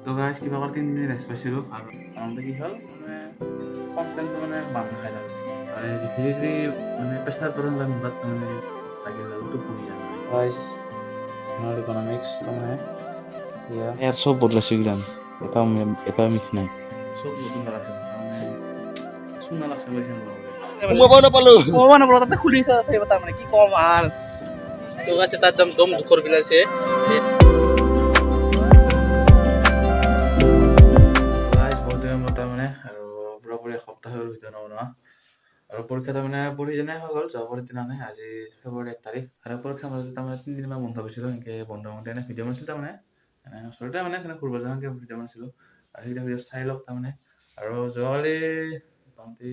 তো গাইজ কিবা কৰি 3 দিন ৰেষ্ট পাইছিলোঁ আৰু আনন্দ কি হ'ল মানে কণ্টেণ্টটো মানে বান্ধ খাই যাম মানে ধীৰে মানে প্ৰেছাৰ পৰে বা মূৰত মানে লাগি গ'ল টোপনি যাম গাইজ জেনেৰেল ইকনমিক্স তাৰমানে ইয়াৰ চব বদলাইছোঁ কিৰাম এটা মিছ নাই চব নতুন লগাইছোঁ তাৰমানে চুনা লাগছে বুলি সোমাব নাপালো তাতে খুলিছে আছে তাৰ মানে কি কম আৰ তো আছে তাৰ দাম দম দুখৰ বিলাইছে গাইজ বহুত দিনৰ মূৰত তাৰমানে আৰু পুৰাপুৰি এসপ্তাহৰ ভিতৰত নবনোৱা আৰু পৰীক্ষা তাৰমানে পঢ়ি যেনে হৈ গ'ল যোৱা দিনা নাই আজি ফেব্ৰুৱাৰী 1 তাৰিখ আৰু পৰীক্ষাৰ মাজতে তাৰমানে 3 দিনমান বন্ধ পাইছিলোঁ এনেকৈ বন্ধ মতে এনে ভিডিঅ' বনাইছিলোঁ তাৰমানে ওচৰতে মানে সেনে ফুৰিব যাওঁ এনেকৈ ভিডিঅ' বনাইছিলোঁ আৰু সেইটা ভিডিঅ' চাই লওক তাৰমানে আৰু যোৱাকালি মোটামুটি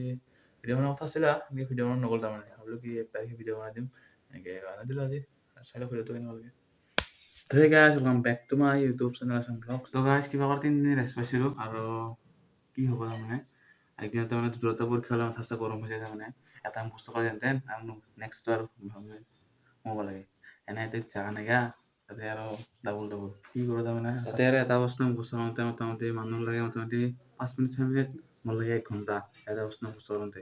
ভিডিঅ' বনোৱাৰ কথা আছিলে এনেকৈ ভিডিঅ' বনোৱা নগ'ল তাৰমানে ভাবিলোঁ কি 1 তাৰিখে ভিডিঅ' বনাই দিম এনেকৈ বনাই দিলোঁ আজি চাই লওক ভিডিঅ'টো কেনেকুৱা লাগে তো hey guys, welcome back to my YouTube channel and vlog. তো guys কিবা কৰি 3 দিন ৰেষ্ট পাইছিলোঁ আৰু কি হ'ব তাৰমানে একদিন তাৰমানে দুটা পৰীক্ষা হ'লে মাথা গৰম হৈ যায় তাৰমানে এটা মুখস্থ কৰি যেন আৰু নেক্সট আৰু হ'ব লাগে এনে এতিয়া জাগা নাইগা তাতে আৰু ডাবল কি কৰোঁ তাৰমানে তাতে আৰু এটা বস্তু মুখস্থ কৰোঁতে মোটামুটি মানুহ লাগে মোটামুটি 5 মিনিট 6 মিনিট মোৰ লাগে 1 ঘণ্টা এটা বস্তু মুখস্থ কৰোঁতে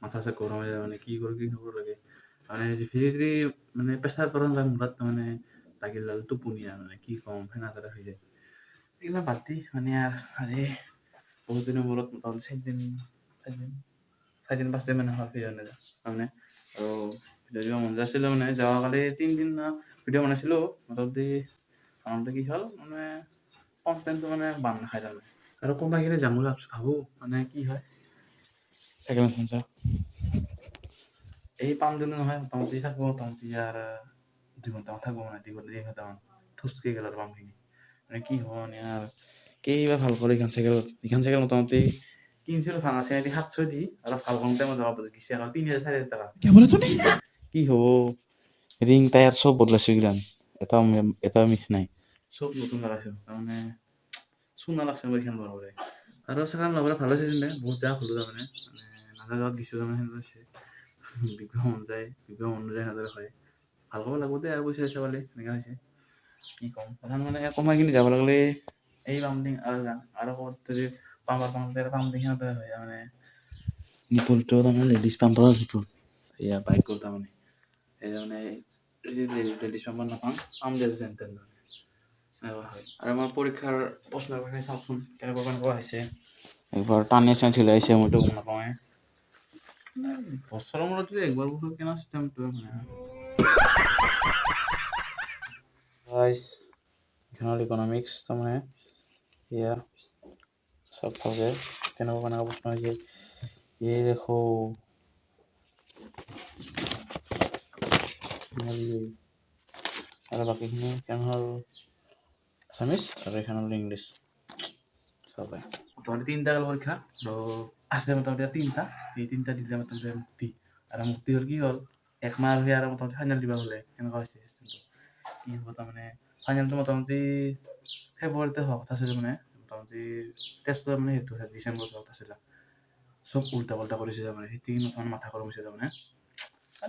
মাথা গৰম হৈ যায় মানে কি কৰোঁ কি নকৰোঁ লাগে মানে ধীৰে মানে প্ৰেছাৰ পৰে বা মূৰত মানে লাগি গ'ল টোপনি মানে কি ক'ম সেনেদৰে হৈ যায় এইবিলাক বাদ দি মানে আৰু আজি বহুত দিনৰ মূৰত মোটামুটি 4 দিন 5 দিন মানে হ'ল ভিডিঅ' নাযাওঁ তাৰমানে আৰু ভিডিঅ' দিব মন যাইছিলে মানে যোৱাকালি 3 দিন ভিডিঅ' বনাইছিলোঁ মোটামুটি আনন্দ কি হ'ল মানে কণ্টেণ্টটো মানে বান্ধ খাই তাৰমানে আৰু কোনোবাখিনি যাম বুলি ভাবোঁ মানে কি হয় ছেকেণ্ড এই 5 দিন নহয় মোটামুটি থাকব মোটামুটি আর 2 ঘন্টামান থাকবো মানে 2 ঘন্টামান ঠুসকে গেল আর পামখিনি মানে কি হব মানে আর কেইবা ভাল করে এখান সাইকেল মোটামুটি কিনছিলো ভাঙা চিনাকি 700 দি আর ভাল কমতে মজা পাবো কিসে আর 3000 4000 টাকা কি হব রিং টায়ার সব বদলাইছো কিরাম এটা মিস নাই সব নতুন লাগাইছো মানে চুনা লাগছে আমার এখান বড় করে আর সেখানে লগরে ভালো হয়েছে বহুত যা হলো তাৰমানে নাজা যাওয়াত গেছো তাৰমানে সেনেকুৱা বিগ্ৰহ মন যায় সেনেদৰে হয় ভাল ক'ব লাগব দে আৰু পইচা চইচা পালে এনেকুৱা হৈছে কি ক'ম প্ৰধান মানে কমাইখিনি যাব লাগিলে এই পাম্পিং আৰু যাম আৰু ক'ত যদি পাম্পিং সেনেদৰে হয় মানে নিপুলটো তাৰমানে লেডিজ পাম্পাৰৰ নিপুল এয়া বাইকৰ তাৰমানে এই তাৰমানে লেডিজ পাম্পাৰ নাপাম পাম দে যেন তেন হয় আৰু আমাৰ পৰীক্ষাৰ প্ৰশ্নখিনি চাওকচোন কেনেকুৱা হৈছে একবাৰ টানে চাই চিলাইছে মইতো গম নাপাওঁৱে বছৰৰ মূৰত একবাৰ বছৰ কেনা চিষ্টেমটো মানে গাইস জেনাৰেল ইকনমিক্স তাৰমানে ইয়া সব ভালকে কেনেকুৱা প্ৰশ্ন হৈছে এই দেখো আৰু বাকীখিনি কেন হ'ল আছামিজ আৰু এখন হ'ল ইংলিছ সবাই মোটামুটি 3টা গেল পৰীক্ষা তো আছে মোটামুটি 3টা এই 3টা দিলে মোটামুটি মুক্তি আৰু মুক্তি হ'ল কি হ'ল 1 মাহ হৈ আৰু মোটামুটি ফাইনেল দিবা হ'লে কেনেকুৱা হৈছে চিষ্টেমটো কি হ'ব তাৰমানে ফাইনেলটো মোটামুটি ফেব্ৰুৱাৰীতে হোৱা কথা আছিল মানে মোটামুটি টেষ্টটো মানে সেইটো ডিচেম্বৰত হোৱা কথা আছিল চব উল্টা পাল্টা কৰিছে তাৰমানে সেইটো তাৰমানে মাথা গৰম হৈছে তাৰমানে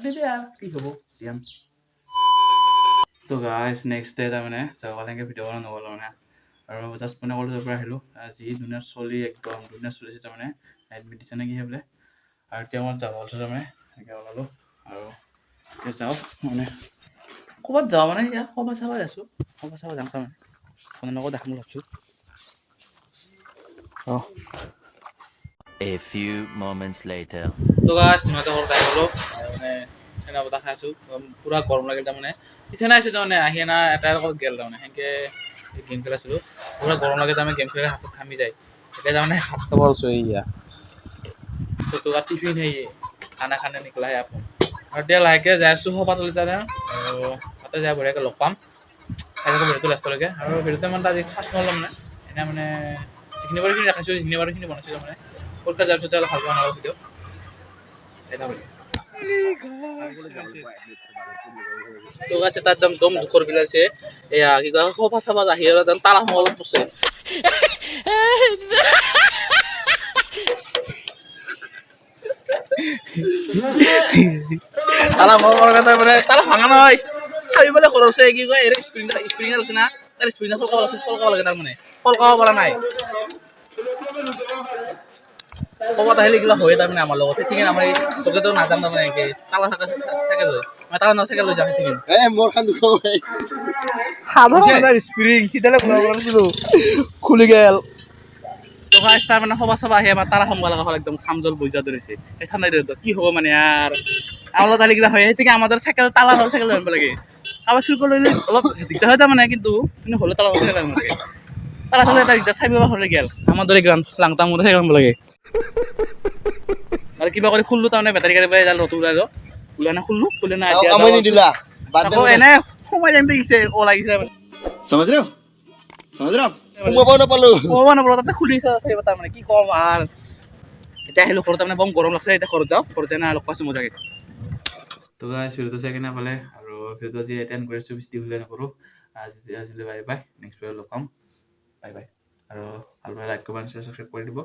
দিদি আৰু কি হ'ব দিয়াম তো গাইজ নেক্সট ডে তাৰমানে যাবলৈ এনেকৈ ভিডিঅ' বনাব নগ'ল মানে আৰু জাষ্ট মানে কলেজৰ পৰা আহিলোঁ যি ধুনীয়া চলি একদম ধুনীয়া চলিছে তাৰমানে এডমিট দিছে নে কি বোলে আৰু এতিয়া মই যাব ওলাইছোঁ তাৰমানে এনেকৈ ওলালোঁ আৰু এতিয়া যাওঁ মানে ক'ৰবাত যাওঁ মানে ইয়াত সভা চাব আছোঁ সভা চাব যাম তাৰমানে আপোনালোকক দেখাম বুলি ভাবিছোঁ A few moments later. তো গাইজ সিহঁতে ঘৰত আহি গ'লোঁ মানে চেনা বতা খাই আছোঁ পূৰা গৰম লাগিল তাৰমানে ইথানে আছোঁ তাৰমানে আহি না এটাৰ লগত গেল তাৰমানে সেনেকৈ গেম খেলি আছিলোঁ পূৰা গৰম লাগে তাৰমানে গেম খেলি হাতত ঘামি যায় এতিয়া তাৰমানে ভাত খাব ওলাইছোঁ এইয়া তো টিফিন সেই খানা খানে নিকলা হে আপোন আৰু এতিয়া লাহেকৈ যাই আছোঁ সভাতলি তাতে আৰু তাতে যাই বঢ়িয়াকৈ লগ পাম খাই থাকোঁ ভিডিঅ'টো লাষ্টলৈকে আৰু ভিডিঅ'টো ইমান আজি খাচ নহ'লে মানে এনে মানে যিখিনি বাৰখিনি ৰাখিছোঁ যিখিনি বাৰখিনি বনাইছোঁ তাৰমানে পৰীক্ষা যোৱাৰ পিছতে অলপ ভাল পোৱা নহ'ব ভিডিঅ' এটা বুলি তো আছে তার দাম দম দুখর বিলাইছে এয়া কি কয় সভা চাবা আহি আৰু তালা সমল পছে তালা সমল কথা মানে তালা ভাঙা নহয় চাবি বলে খৰচে কি কয় এৰ স্প্ৰিং আছে না তাৰ স্প্ৰিং ফলকা লাগে তাৰ মানে কল কৰাব পৰা নাই ক'ৰবাত আহিলে কিবা হয় তাৰমানে আমাৰ লগত ঠিক আমাৰ এই তোকেতো নাজান তাৰমানে এনেকৈ তালা থাকে চাইকেল লৈ মই তালা নহয় চাইকেল লৈ যাওঁ ঠিক সাধাৰণ স্প্ৰিং সিডালে খুলিছিলোঁ খুলি গেল গাইছ তাৰ মানে সভা চভা আহি আমাৰ তাৰা খাব লগা হ'ল একদম খাম জল বৈজা ধৰিছে এই ঠাণ্ডা দিনত কি হ'ব মানে আৰু আমাৰ লগত আহিলে কিবা হয় সেইটোকে আমাৰ চাইকেল তালা হ'ল চাইকেল আনিব লাগে কাৰোবাৰ চুৰ কৰি লৈ অলপ দিগদাৰ হয় তাৰমানে কিন্তু হ'লেও তালা চাইকেল আনিব লাগে তালা চালে এটা দিগদাৰ চাই হ'লে গেল আমাৰ দৰে গ্ৰাম লাংটা মতে চাইকেল আনিব লাগে আৰু কিবা কৰি খুলিলোঁ তাৰমানে বেটাৰী গাড়ী পৰা নতুন ওলাই না খুলিলোঁ খুলি না এতিয়া আকৌ এনে সোমাই টাইমটো গিছে ওলাই গিছে ক'ব নাপালোঁ তাতে খুলি আছে তাৰমানে কি ক'ম আৰু এতিয়া আহিলোঁ ঘৰত তাৰমানে বম গৰম লাগছে এতিয়া ঘৰত যাওঁ ঘৰত যাই না লগ পাইছোঁ মজাকে তো গাইজ ভিডিঅ'টো চাই কিনে পালে আৰু ভিডিঅ'টো আজি এটেণ্ড কৰিছোঁ বেছি দীঘলীয়া নকৰোঁ আজিলৈ বাই বাই নেক্সট ভিডিঅ'ত লগ পাম বাই বাই আৰু ভালদৰে লাইক কৰিব শ্বেয়াৰ ছাবস্ক্ৰাইব কৰি দিব